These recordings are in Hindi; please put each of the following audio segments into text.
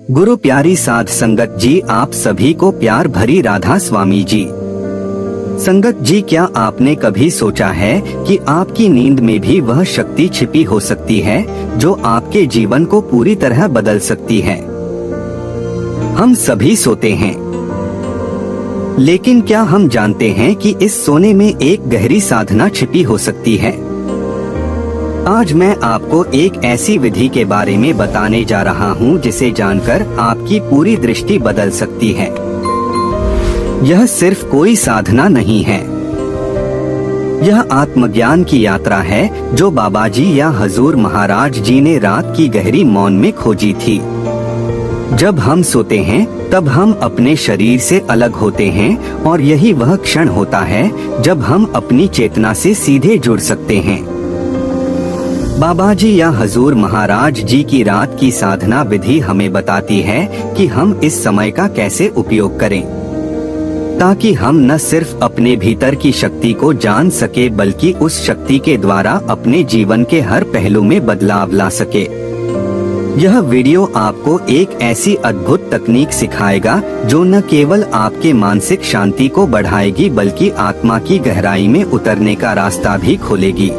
गुरु प्यारी साध संगत जी, आप सभी को प्यार भरी राधा स्वामी जी। संगत जी, क्या आपने कभी सोचा है कि आपकी नींद में भी वह शक्ति छिपी हो सकती है जो आपके जीवन को पूरी तरह बदल सकती है। हम सभी सोते हैं, लेकिन क्या हम जानते हैं कि इस सोने में एक गहरी साधना छिपी हो सकती है। आज मैं आपको एक ऐसी विधि के बारे में बताने जा रहा हूं जिसे जानकर आपकी पूरी दृष्टि बदल सकती है। यह सिर्फ कोई साधना नहीं है, यह आत्मज्ञान की यात्रा है जो बाबा जी या हजूर महाराज जी ने रात की गहरी मौन में खोजी थी। जब हम सोते हैं तब हम अपने शरीर से अलग होते हैं और यही वह क्षण होता है जब हम अपनी चेतना से सीधे जुड़ सकते हैं। बाबा जी या हजूर महाराज जी की रात की साधना विधि हमें बताती है कि हम इस समय का कैसे उपयोग करें, ताकि हम न सिर्फ अपने भीतर की शक्ति को जान सके बल्कि उस शक्ति के द्वारा अपने जीवन के हर पहलू में बदलाव ला सके। यह वीडियो आपको एक ऐसी अद्भुत तकनीक सिखाएगा जो न केवल आपके मानसिक शांति को बढ़ाएगी बल्कि आत्मा की गहराई में उतरने का रास्ता भी खोलेगी।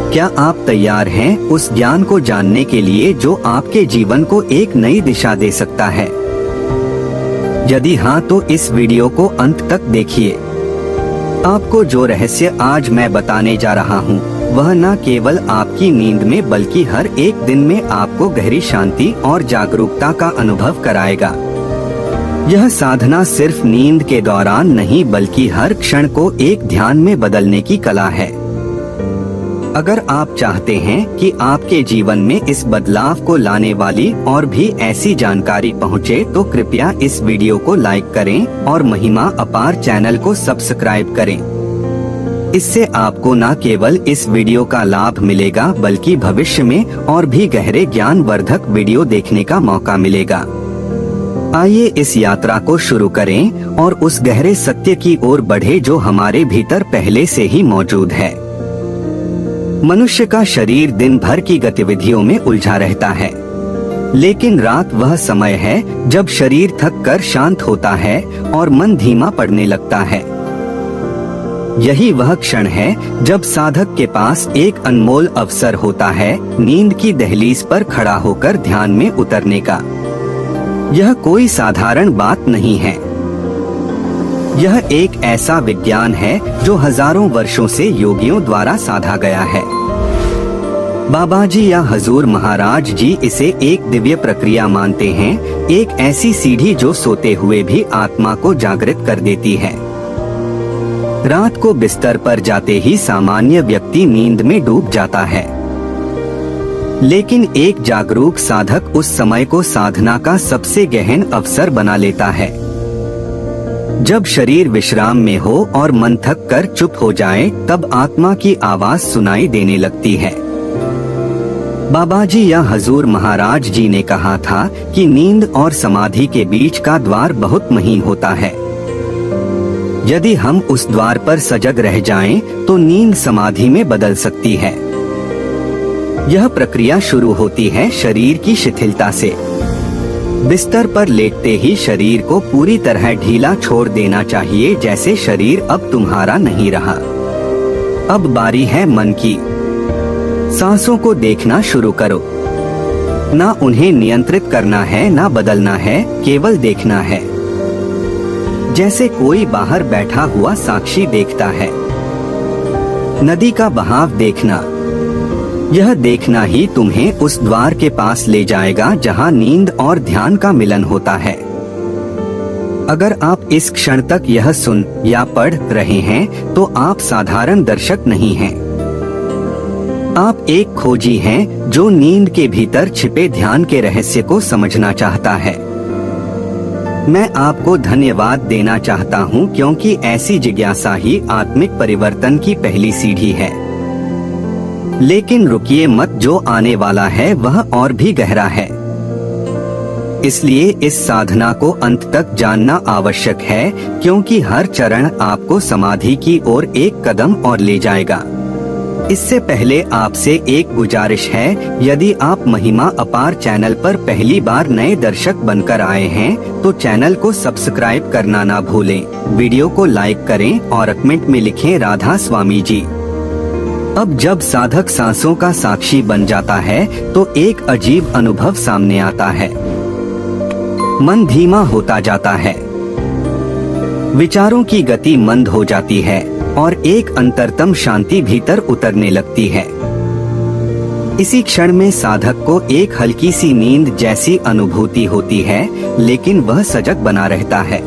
क्या आप तैयार हैं उस ज्ञान को जानने के लिए जो आपके जीवन को एक नई दिशा दे सकता है? यदि हाँ, तो इस वीडियो को अंत तक देखिए। आपको जो रहस्य आज मैं बताने जा रहा हूँ वह न केवल आपकी नींद में बल्कि हर एक दिन में आपको गहरी शांति और जागरूकता का अनुभव कराएगा। यह साधना सिर्फ नींद के दौरान नहीं बल्कि हर क्षण को एक ध्यान में बदलने की कला है। अगर आप चाहते हैं कि आपके जीवन में इस बदलाव को लाने वाली और भी ऐसी जानकारी पहुंचे, तो कृपया इस वीडियो को लाइक करें और महिमा अपार चैनल को सब्सक्राइब करें। इससे आपको न केवल इस वीडियो का लाभ मिलेगा बल्कि भविष्य में और भी गहरे ज्ञान वर्धक वीडियो देखने का मौका मिलेगा। आइए इस यात्रा को शुरू करें और उस गहरे सत्य की ओर बढ़े जो हमारे भीतर पहले से ही मौजूद है। मनुष्य का शरीर दिन भर की गतिविधियों में उलझा रहता है, लेकिन रात वह समय है जब शरीर थक कर शांत होता है और मन धीमा पड़ने लगता है। यही वह क्षण है जब साधक के पास एक अनमोल अवसर होता है नींद की दहलीज पर खड़ा होकर ध्यान में उतरने का। यह कोई साधारण बात नहीं है, यह एक ऐसा विज्ञान है जो हजारों वर्षों से योगियों द्वारा साधा गया है। बाबा जी या हजूर महाराज जी इसे एक दिव्य प्रक्रिया मानते हैं, एक ऐसी सीढ़ी जो सोते हुए भी आत्मा को जागृत कर देती है। रात को बिस्तर पर जाते ही सामान्य व्यक्ति नींद में डूब जाता है, लेकिन एक जागरूक साधक उस समय को साधना का सबसे गहन अवसर बना लेता है। जब शरीर विश्राम में हो और मन थक कर चुप हो जाए, तब आत्मा की आवाज सुनाई देने लगती है। बाबा जी या हजूर महाराज जी ने कहा था कि नींद और समाधि के बीच का द्वार बहुत महीन होता है। यदि हम उस द्वार पर सजग रह जाएं, तो नींद समाधि में बदल सकती है। यह प्रक्रिया शुरू होती है शरीर की शिथिलता से। बिस्तर पर लेटते ही शरीर को पूरी तरह ढीला छोड़ देना चाहिए, जैसे शरीर अब तुम्हारा नहीं रहा। अब बारी है मन की। सांसों को देखना शुरू करो। ना उन्हें नियंत्रित करना है ना बदलना है, केवल देखना है, जैसे कोई बाहर बैठा हुआ साक्षी देखता है। नदी का बहाव देखना, यह देखना ही तुम्हें उस द्वार के पास ले जाएगा जहां नींद और ध्यान का मिलन होता है। अगर आप इस क्षण तक यह सुन या पढ़ रहे हैं तो आप साधारण दर्शक नहीं हैं। आप एक खोजी हैं जो नींद के भीतर छिपे ध्यान के रहस्य को समझना चाहता है। मैं आपको धन्यवाद देना चाहता हूं, क्योंकि ऐसी जिज्ञासा ही आत्मिक परिवर्तन की पहली सीढ़ी है। लेकिन रुकिए मत, जो आने वाला है वह और भी गहरा है। इसलिए इस साधना को अंत तक जानना आवश्यक है, क्योंकि हर चरण आपको समाधि की ओर एक कदम और ले जाएगा। इससे पहले आपसे एक गुजारिश है, यदि आप महिमा अपार चैनल पर पहली बार नए दर्शक बनकर आए हैं तो चैनल को सब्सक्राइब करना ना भूलें। वीडियो को लाइक करें और कमेंट में लिखें राधा स्वामी जी। अब जब साधक सांसों का साक्षी बन जाता है तो एक अजीब अनुभव सामने आता है। मन धीमा होता जाता है, विचारों की गति मंद हो जाती है और एक अंतरतम शांति भीतर उतरने लगती है। इसी क्षण में साधक को एक हल्की सी नींद जैसी अनुभूति होती है, लेकिन वह सजग बना रहता है।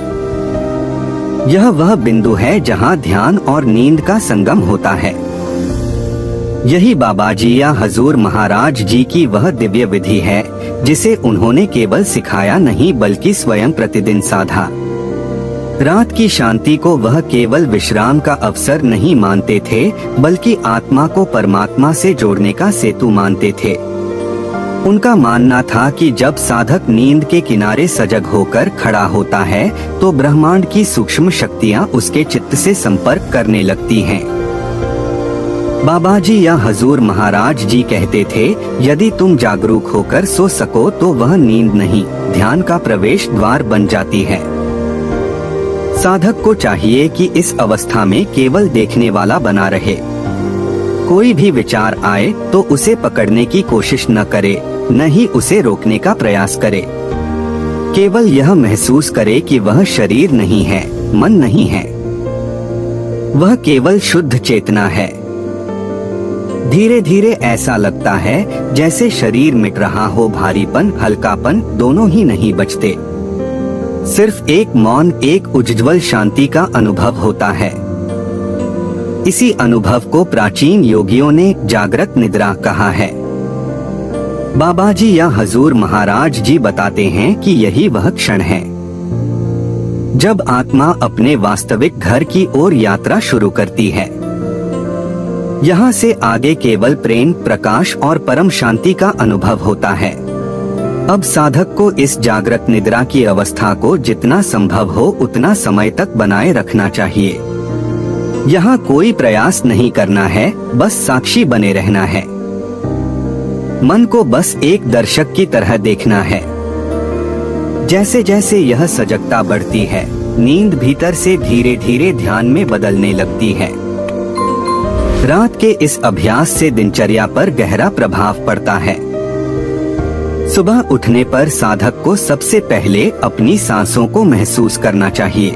यह वह बिंदु है जहां ध्यान और नींद का संगम होता है। यही बाबा जी या हजूर महाराज जी की वह दिव्य विधि है जिसे उन्होंने केवल सिखाया नहीं बल्कि स्वयं प्रतिदिन साधा। रात की शांति को वह केवल विश्राम का अवसर नहीं मानते थे बल्कि आत्मा को परमात्मा से जोड़ने का सेतु मानते थे। उनका मानना था कि जब साधक नींद के किनारे सजग होकर खड़ा होता है तो ब्रह्मांड की सूक्ष्म शक्तियां उसके चित्त से संपर्क करने लगती हैं। बाबा जी या हजूर महाराज जी कहते थे, यदि तुम जागरूक होकर सो सको तो वह नींद नहीं, ध्यान का प्रवेश द्वार बन जाती है। साधक को चाहिए कि इस अवस्था में केवल देखने वाला बना रहे। कोई भी विचार आए तो उसे पकड़ने की कोशिश न करे, न ही उसे रोकने का प्रयास करे। केवल यह महसूस करे कि वह शरीर नहीं है, मन नहीं है, वह केवल शुद्ध चेतना है। धीरे धीरे ऐसा लगता है जैसे शरीर मिट रहा हो, भारीपन हल्कापन दोनों ही नहीं बचते। सिर्फ एक मौन, एक उज्ज्वल शांति का अनुभव होता है। इसी अनुभव को प्राचीन योगियों ने जागृत निद्रा कहा है। बाबा जी या हजूर महाराज जी बताते हैं कि यही वह क्षण है जब आत्मा अपने वास्तविक घर की ओर यात्रा शुरू करती है। यहाँ से आगे केवल प्रेम, प्रकाश और परम शांति का अनुभव होता है। अब साधक को इस जागृत निद्रा की अवस्था को जितना संभव हो उतना समय तक बनाए रखना चाहिए। यहाँ कोई प्रयास नहीं करना है, बस साक्षी बने रहना है। मन को बस एक दर्शक की तरह देखना है। जैसे जैसे यह सजगता बढ़ती है, नींद भीतर से धीरे धीरे ध्यान में बदलने लगती है। रात के इस अभ्यास से दिनचर्या पर गहरा प्रभाव पड़ता है। सुबह उठने पर साधक को सबसे पहले अपनी सांसों को महसूस करना चाहिए।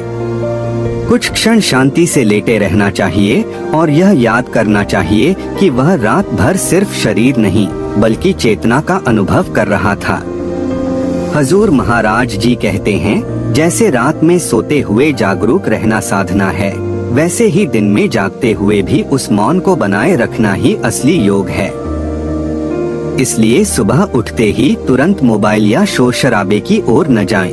कुछ क्षण शांति से लेटे रहना चाहिए और यह याद करना चाहिए कि वह रात भर सिर्फ शरीर नहीं बल्कि चेतना का अनुभव कर रहा था। हजूर महाराज जी कहते हैं, जैसे रात में सोते हुए जागरूक रहना साधना है, वैसे ही दिन में जागते हुए भी उस मौन को बनाए रखना ही असली योग है। इसलिए सुबह उठते ही तुरंत मोबाइल या शोर शराबे की ओर न जाएं।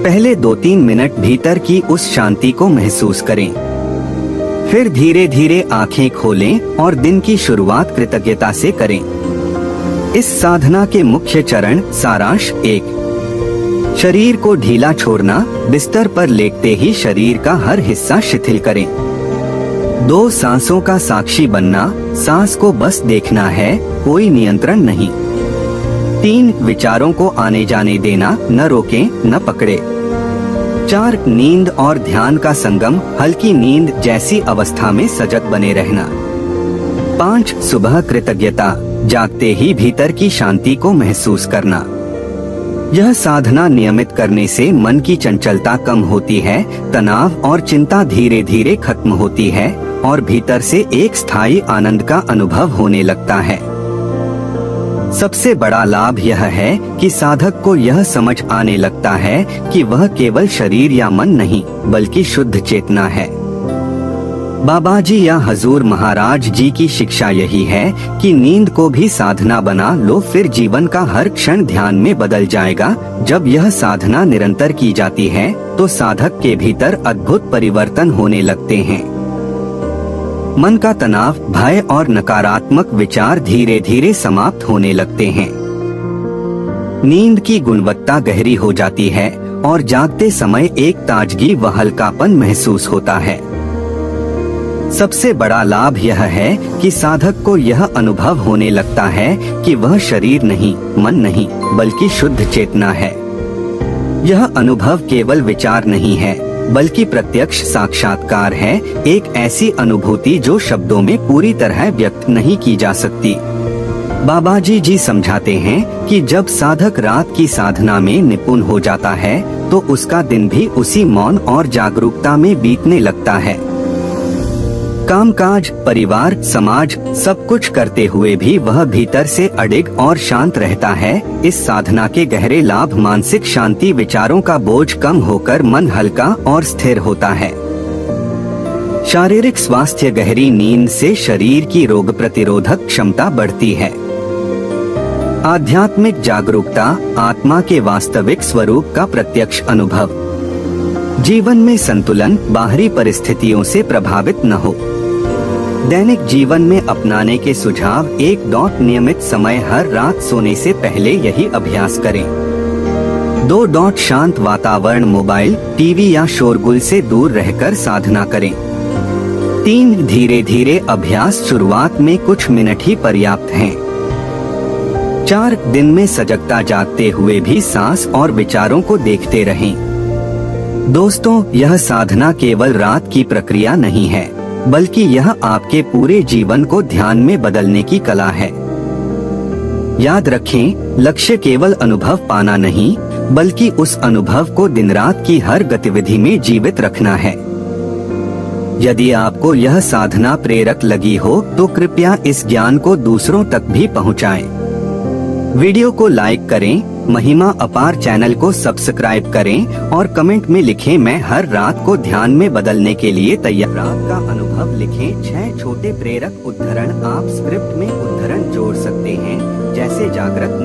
पहले 2-3 मिनट भीतर की उस शांति को महसूस करें। फिर धीरे धीरे आंखें खोलें और दिन की शुरुआत कृतज्ञता से करें। इस साधना के मुख्य चरण सारांश 1, शरीर को ढीला छोड़ना, बिस्तर पर लेटते ही शरीर का हर हिस्सा शिथिल करें। 2, सांसों का साक्षी बनना, सांस को बस देखना है, कोई नियंत्रण नहीं। 3, विचारों को आने जाने देना, न रोकें न पकड़े। 4, नींद और ध्यान का संगम, हल्की नींद जैसी अवस्था में सजग बने रहना। 5, सुबह कृतज्ञता, जागते ही भीतर की शांति को महसूस करना। यह साधना नियमित करने से मन की चंचलता कम होती है, तनाव और चिंता धीरे धीरे खत्म होती है और भीतर से एक स्थायी आनंद का अनुभव होने लगता है। सबसे बड़ा लाभ यह है कि साधक को यह समझ आने लगता है कि वह केवल शरीर या मन नहीं बल्कि शुद्ध चेतना है। बाबा जी या हजूर महाराज जी की शिक्षा यही है कि नींद को भी साधना बना लो, फिर जीवन का हर क्षण ध्यान में बदल जाएगा। जब यह साधना निरंतर की जाती है तो साधक के भीतर अद्भुत परिवर्तन होने लगते हैं। मन का तनाव, भय और नकारात्मक विचार धीरे धीरे समाप्त होने लगते हैं। नींद की गुणवत्ता गहरी हो जाती है और जागते समय एक ताजगी व हल्कापन महसूस होता है। सबसे बड़ा लाभ यह है कि साधक को यह अनुभव होने लगता है कि वह शरीर नहीं, मन नहीं, बल्कि शुद्ध चेतना है। यह अनुभव केवल विचार नहीं है, बल्कि प्रत्यक्ष साक्षात्कार है, एक ऐसी अनुभूति जो शब्दों में पूरी तरह व्यक्त नहीं की जा सकती। बाबाजी जी समझाते हैं कि जब साधक रात की साधना में निपुण हो जाता है तो उसका दिन भी उसी मौन और जागरूकता में बीतने लगता है। कामकाज, परिवार, समाज सब कुछ करते हुए भी वह भीतर से अडिग और शांत रहता है। इस साधना के गहरे लाभ मानसिक शांति, विचारों का बोझ कम होकर मन हल्का और स्थिर होता है। शारीरिक स्वास्थ्य, गहरी नींद से शरीर की रोग प्रतिरोधक क्षमता बढ़ती है। आध्यात्मिक जागरूकता, आत्मा के वास्तविक स्वरूप का प्रत्यक्ष अनुभव। जीवन में संतुलन, बाहरी परिस्थितियों से प्रभावित न हो। दैनिक जीवन में अपनाने के सुझाव। 1. नियमित समय, हर रात सोने से पहले यही अभ्यास करें। 2. शांत वातावरण, मोबाइल, टीवी या शोरगुल से दूर रहकर साधना करें। 3. धीरे धीरे अभ्यास, शुरुआत में कुछ मिनट ही पर्याप्त हैं। 4. दिन में सजगता जागते हुए भी सांस और विचारों को देखते रहें। दोस्तों, यह साधना केवल रात की प्रक्रिया नहीं है, बल्कि यह आपके पूरे जीवन को ध्यान में बदलने की कला है। याद रखें, लक्ष्य केवल अनुभव पाना नहीं, बल्कि उस अनुभव को दिन रात की हर गतिविधि में जीवित रखना है। यदि आपको यह साधना प्रेरक लगी हो तो कृपया इस ज्ञान को दूसरों तक भी पहुंचाएं। वीडियो को लाइक करें, महिमा अपार चैनल को सब्सक्राइब करें और कमेंट में लिखें, मैं हर रात को ध्यान में बदलने के लिए तैयार। रात का अनुभव लिखें। 6 छोटे प्रेरक उद्धरण। आप स्क्रिप्ट में उद्धरण जोड़ सकते हैं, जैसे जागृत